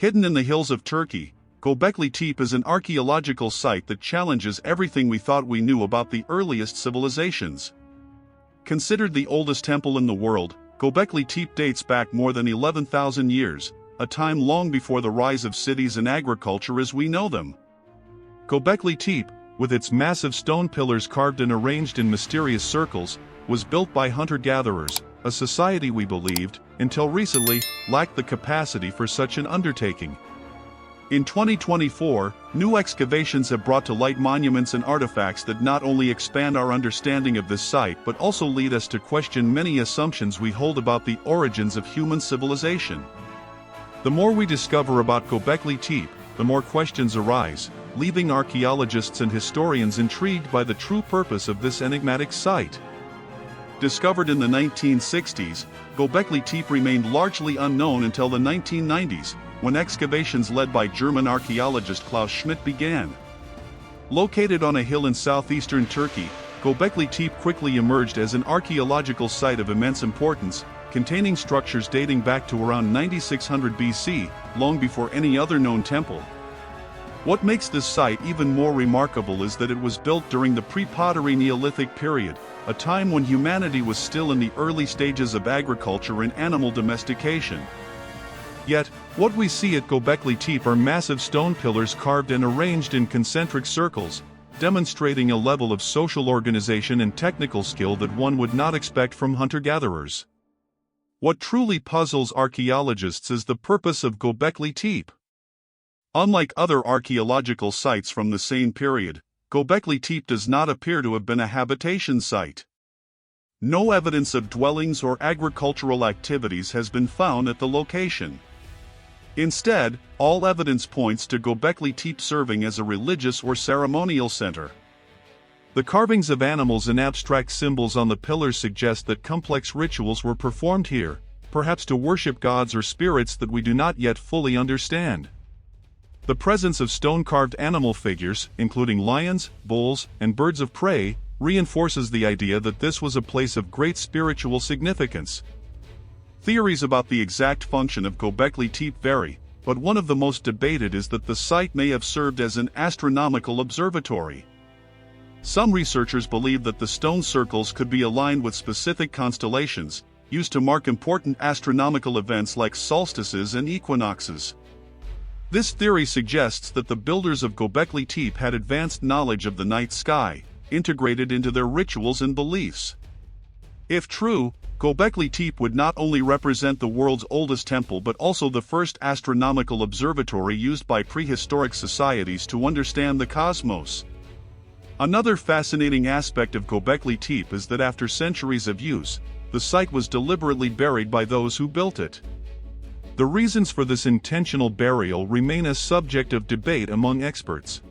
Hidden in the hills of Turkey, Göbekli Tepe is an archaeological site that challenges everything we thought we knew about the earliest civilizations. Considered the oldest temple in the world, Göbekli Tepe dates back more than 11,000 years, a time long before the rise of cities and agriculture as we know them. Göbekli Tepe, with its massive stone pillars carved and arranged in mysterious circles, was built by hunter-gatherers, a society we believed, until recently, lacked the capacity for such an undertaking. In 2024, new excavations have brought to light monuments and artifacts that not only expand our understanding of this site but also lead us to question many assumptions we hold about the origins of human civilization. The more we discover about Göbekli Tepe, the more questions arise, leaving archaeologists and historians intrigued by the true purpose of this enigmatic site. Discovered in the 1960s, Göbekli Tepe remained largely unknown until the 1990s, when excavations led by German archaeologist Klaus Schmidt began. Located on a hill in southeastern Turkey, Göbekli Tepe quickly emerged as an archaeological site of immense importance, containing structures dating back to around 9600 BC, long before any other known temple. What makes this site even more remarkable is that it was built during the pre-pottery Neolithic period, a time when humanity was still in the early stages of agriculture and animal domestication. Yet, what we see at Göbekli Tepe are massive stone pillars carved and arranged in concentric circles, demonstrating a level of social organization and technical skill that one would not expect from hunter-gatherers. What truly puzzles archaeologists is the purpose of Göbekli Tepe. Unlike other archaeological sites from the same period, Göbekli Tepe does not appear to have been a habitation site. No evidence of dwellings or agricultural activities has been found at the location. Instead, all evidence points to Göbekli Tepe serving as a religious or ceremonial center. The carvings of animals and abstract symbols on the pillars suggest that complex rituals were performed here, perhaps to worship gods or spirits that we do not yet fully understand. The presence of stone-carved animal figures, including lions, bulls, and birds of prey, reinforces the idea that this was a place of great spiritual significance. Theories about the exact function of Göbekli Tepe vary, but one of the most debated is that the site may have served as an astronomical observatory. Some researchers believe that the stone circles could be aligned with specific constellations, used to mark important astronomical events like solstices and equinoxes. This theory suggests that the builders of Göbekli Tepe had advanced knowledge of the night sky, integrated into their rituals and beliefs. If true, Göbekli Tepe would not only represent the world's oldest temple but also the first astronomical observatory used by prehistoric societies to understand the cosmos. Another fascinating aspect of Göbekli Tepe is that after centuries of use, the site was deliberately buried by those who built it. The reasons for this intentional burial remain a subject of debate among experts.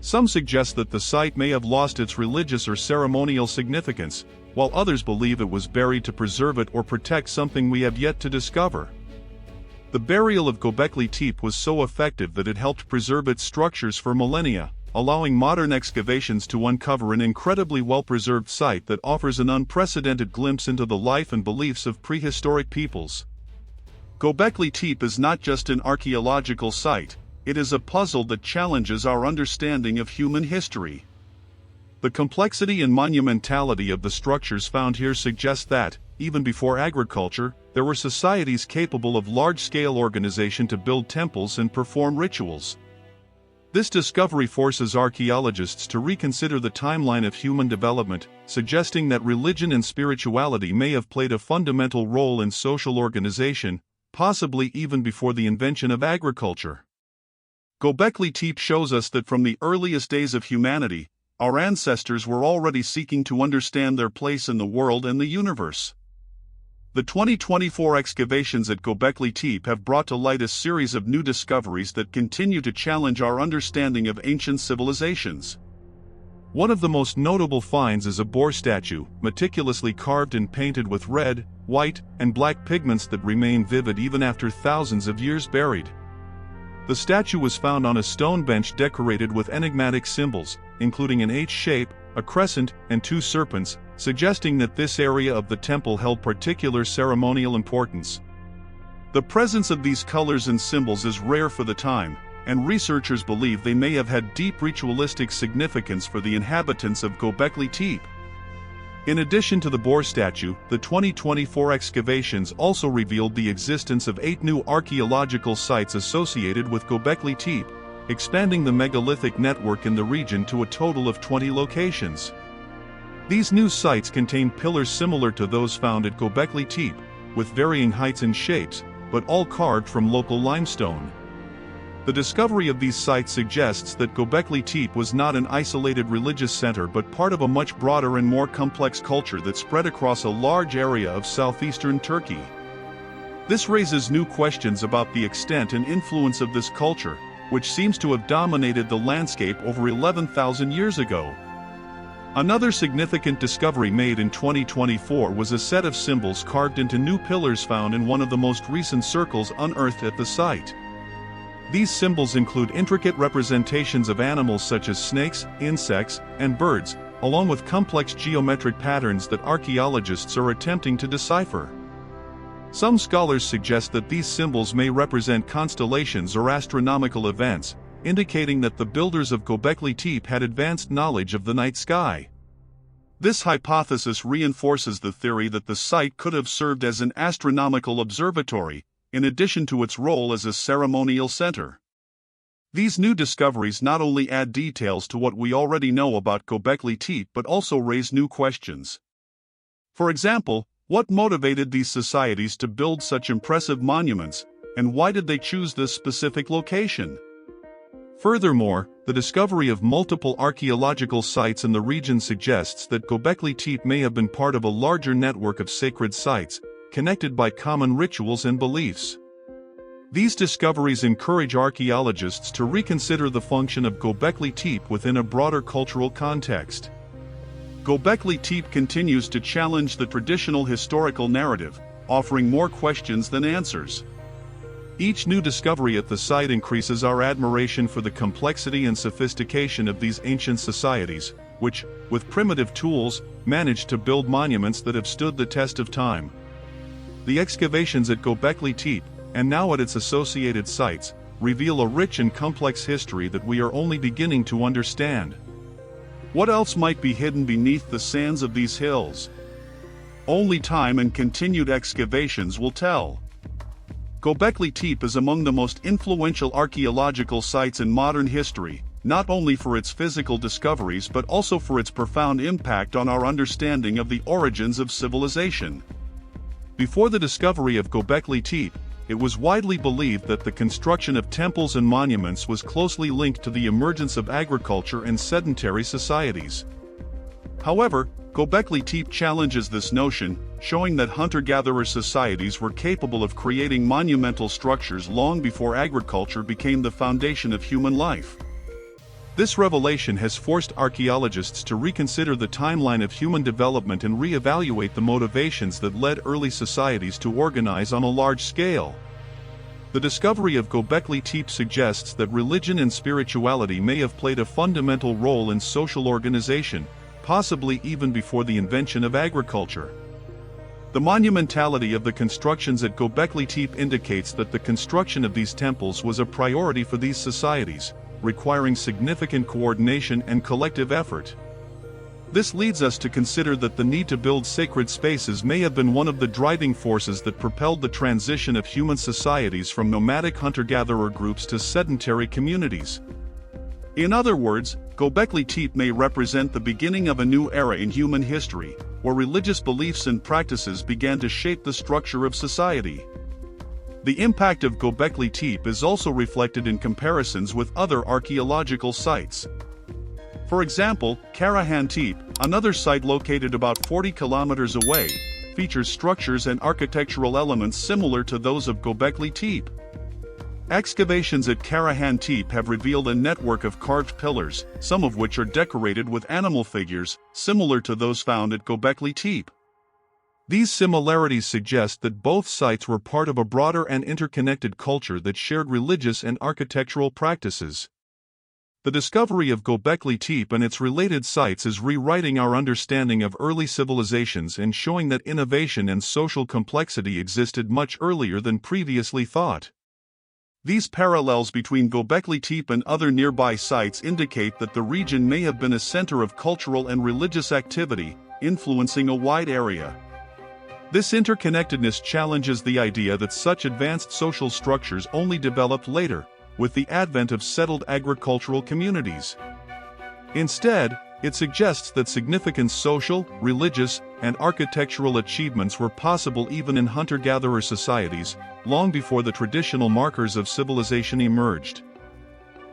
Some suggest that the site may have lost its religious or ceremonial significance, while others believe it was buried to preserve it or protect something we have yet to discover. The burial of Göbekli Tepe was so effective that it helped preserve its structures for millennia, allowing modern excavations to uncover an incredibly well-preserved site that offers an unprecedented glimpse into the life and beliefs of prehistoric peoples. Göbekli Tepe is not just an archaeological site, it is a puzzle that challenges our understanding of human history. The complexity and monumentality of the structures found here suggest that, even before agriculture, there were societies capable of large-scale organization to build temples and perform rituals. This discovery forces archaeologists to reconsider the timeline of human development, suggesting that religion and spirituality may have played a fundamental role in social organization, possibly even before the invention of agriculture. Göbekli Tepe shows us that from the earliest days of humanity, our ancestors were already seeking to understand their place in the world and the universe. The 2024 excavations at Göbekli Tepe have brought to light a series of new discoveries that continue to challenge our understanding of ancient civilizations. One of the most notable finds is a boar statue, meticulously carved and painted with red, white, and black pigments that remain vivid even after thousands of years buried. The statue was found on a stone bench decorated with enigmatic symbols, including an H shape, a crescent, and two serpents, suggesting that this area of the temple held particular ceremonial importance. The presence of these colors and symbols is rare for the time, and researchers believe they may have had deep ritualistic significance for the inhabitants of Göbekli Tepe. In addition to the boar statue, the 2024 excavations also revealed the existence of 8 new archaeological sites associated with Göbekli Tepe, expanding the megalithic network in the region to a total of 20 locations. These new sites contain pillars similar to those found at Göbekli Tepe, with varying heights and shapes, but all carved from local limestone. The discovery of these sites suggests that Göbekli Tepe was not an isolated religious center but part of a much broader and more complex culture that spread across a large area of southeastern Turkey. This raises new questions about the extent and influence of this culture, which seems to have dominated the landscape over 11,000 years ago. Another significant discovery made in 2024 was a set of symbols carved into new pillars found in one of the most recent circles unearthed at the site. These symbols include intricate representations of animals such as snakes, insects, and birds, along with complex geometric patterns that archaeologists are attempting to decipher. Some scholars suggest that these symbols may represent constellations or astronomical events, indicating that the builders of Göbekli Tepe had advanced knowledge of the night sky. This hypothesis reinforces the theory that the site could have served as an astronomical observatory, in addition to its role as a ceremonial center. These new discoveries not only add details to what we already know about Göbekli Tepe but also raise new questions. For example, what motivated these societies to build such impressive monuments, and why did they choose this specific location? Furthermore, the discovery of multiple archaeological sites in the region suggests that Göbekli Tepe may have been part of a larger network of sacred sites, connected by common rituals and beliefs. These discoveries encourage archaeologists to reconsider the function of Göbekli Tepe within a broader cultural context. Göbekli Tepe continues to challenge the traditional historical narrative, offering more questions than answers. Each new discovery at the site increases our admiration for the complexity and sophistication of these ancient societies, which, with primitive tools, managed to build monuments that have stood the test of time. The excavations at Göbekli Tepe, and now at its associated sites, reveal a rich and complex history that we are only beginning to understand. What else might be hidden beneath the sands of these hills? Only time and continued excavations will tell. Göbekli Tepe is among the most influential archaeological sites in modern history, not only for its physical discoveries but also for its profound impact on our understanding of the origins of civilization. Before the discovery of Göbekli Tepe, it was widely believed that the construction of temples and monuments was closely linked to the emergence of agriculture and sedentary societies. However, Göbekli Tepe challenges this notion, showing that hunter-gatherer societies were capable of creating monumental structures long before agriculture became the foundation of human life. This revelation has forced archaeologists to reconsider the timeline of human development and re-evaluate the motivations that led early societies to organize on a large scale. The discovery of Göbekli Tepe suggests that religion and spirituality may have played a fundamental role in social organization, possibly even before the invention of agriculture. The monumentality of the constructions at Göbekli Tepe indicates that the construction of these temples was a priority for these societies, requiring significant coordination and collective effort. This leads us to consider that the need to build sacred spaces may have been one of the driving forces that propelled the transition of human societies from nomadic hunter-gatherer groups to sedentary communities. In other words, Göbekli Tepe may represent the beginning of a new era in human history, where religious beliefs and practices began to shape the structure of society. The impact of Göbekli Tepe is also reflected in comparisons with other archaeological sites. For example, Karahan Tepe, another site located about 40 kilometers away, features structures and architectural elements similar to those of Göbekli Tepe. Excavations at Karahan Tepe have revealed a network of carved pillars, some of which are decorated with animal figures, similar to those found at Göbekli Tepe. These similarities suggest that both sites were part of a broader and interconnected culture that shared religious and architectural practices. The discovery of Göbekli Tepe and its related sites is rewriting our understanding of early civilizations and showing that innovation and social complexity existed much earlier than previously thought. These parallels between Göbekli Tepe and other nearby sites indicate that the region may have been a center of cultural and religious activity, influencing a wide area. This interconnectedness challenges the idea that such advanced social structures only developed later, with the advent of settled agricultural communities. Instead, it suggests that significant social, religious, and architectural achievements were possible even in hunter-gatherer societies, long before the traditional markers of civilization emerged.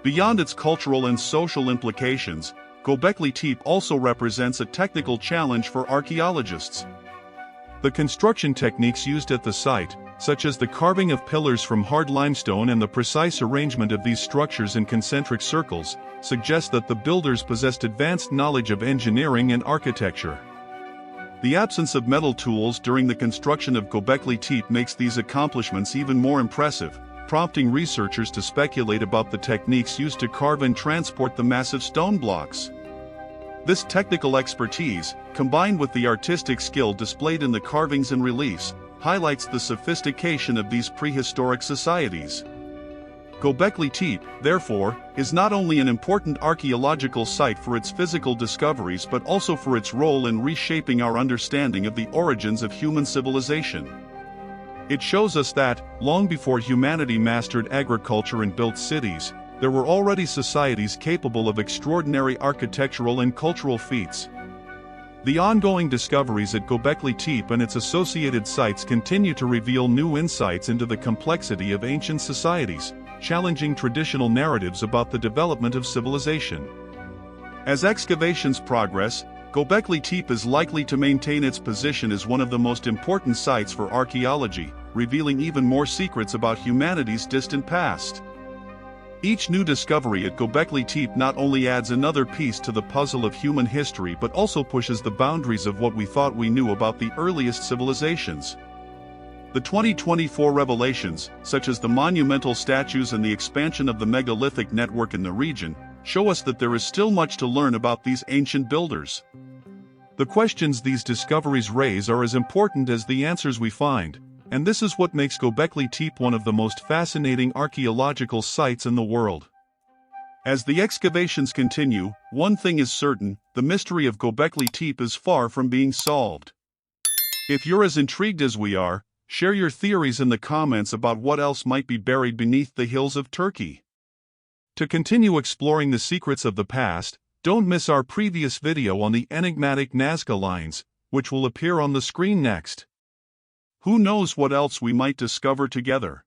Beyond its cultural and social implications, Göbekli Tepe also represents a technical challenge for archaeologists. The construction techniques used at the site, such as the carving of pillars from hard limestone and the precise arrangement of these structures in concentric circles, suggest that the builders possessed advanced knowledge of engineering and architecture. The absence of metal tools during the construction of Göbekli Tepe makes these accomplishments even more impressive, prompting researchers to speculate about the techniques used to carve and transport the massive stone blocks. This technical expertise, combined with the artistic skill displayed in the carvings and reliefs, highlights the sophistication of these prehistoric societies. Göbekli Tepe, therefore, is not only an important archaeological site for its physical discoveries but also for its role in reshaping our understanding of the origins of human civilization. It shows us that, long before humanity mastered agriculture and built cities, there were already societies capable of extraordinary architectural and cultural feats. The ongoing discoveries at Göbekli Tepe and its associated sites continue to reveal new insights into the complexity of ancient societies, challenging traditional narratives about the development of civilization. As excavations progress, Göbekli Tepe is likely to maintain its position as one of the most important sites for archaeology, revealing even more secrets about humanity's distant past. Each new discovery at Göbekli Tepe not only adds another piece to the puzzle of human history but also pushes the boundaries of what we thought we knew about the earliest civilizations. The 2024 revelations, such as the monumental statues and the expansion of the megalithic network in the region, show us that there is still much to learn about these ancient builders. The questions these discoveries raise are as important as the answers we find, and this is what makes Göbekli Tepe one of the most fascinating archaeological sites in the world. As the excavations continue, one thing is certain: the mystery of Göbekli Tepe is far from being solved. If you're as intrigued as we are, share your theories in the comments about what else might be buried beneath the hills of Turkey. To continue exploring the secrets of the past, don't miss our previous video on the enigmatic Nazca lines, which will appear on the screen next. Who knows what else we might discover together?